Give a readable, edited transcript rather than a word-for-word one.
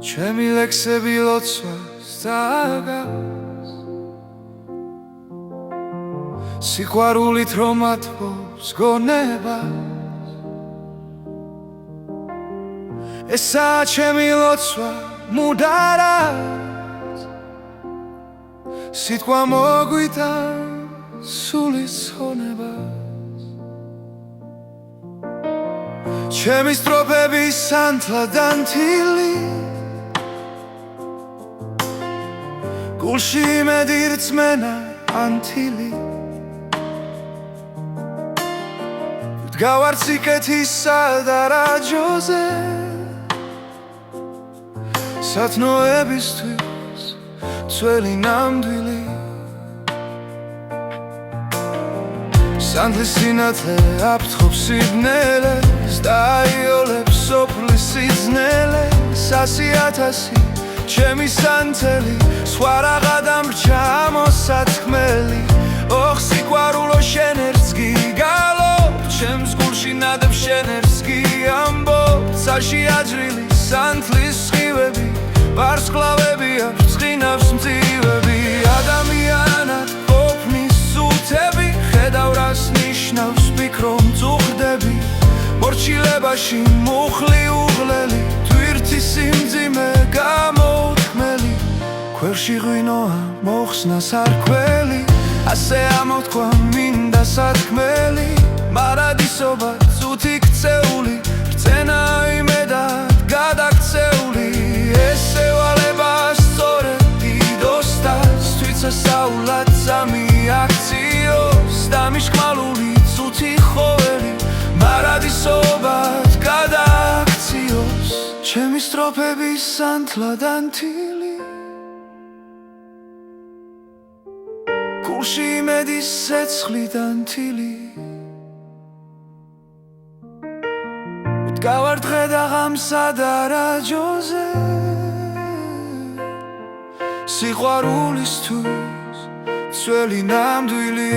ჩემი ლექსები ლოცვას დაგავს სიყვარულით რომ ათბობს გონებას ესაა ჩემი ლოცვა მუდარად სიტყვა მოგვიტანს სულის ხონებას ჩემი სტროფები სანთლად ანთილი გულში იმედი რწმენა ანთილი ვდგავარ სიკეთისა და რაჯოზე სათნოებისთვის ძველი ნამდვილი სანთლის სინათლე აფრთხობს სიბნელეს და აიოლებს სოფლის სიძნელეს 100,000 ჩემი სანთელი სხვა რაღა დამრჩა მოსათქმელი ოხ სიყვარულო შენ ერთს გიგალობ ჩემს გულში ნადებ შენ ერთს გიამბობ ცაში აჯრილი სანთლის სხივები ვარსკვლავებია ბრწყინავს მძივები ადამიანად ყოფნის სუთები ხედავ რას ნიშნავს ვფიქრობ მწუხდები მორჩილებაში მუხლი უღლელი თვირთი სიმძიმე გამოუთქმელი ქვევრში ღვინოა მოხსნა სარქველი ასე ამოთქვა მინდა სათქმელი მარადისობა წუთი ქცეული რწენა იმედად გადაქცეული ესევალება სწორედ დიდოსტას თვითსასაულად სამიაქციოს და მიშკმალული წუთი ხოველი მარადისობად გადაქციოს ჩემი სტროფები სანთლად ანთილი გულში იმედის ცეცხლით ანთილი ვდგავარ დღე და ღამსა და რაჯოზე სიყვარულისთვის ძველი ნამდვილი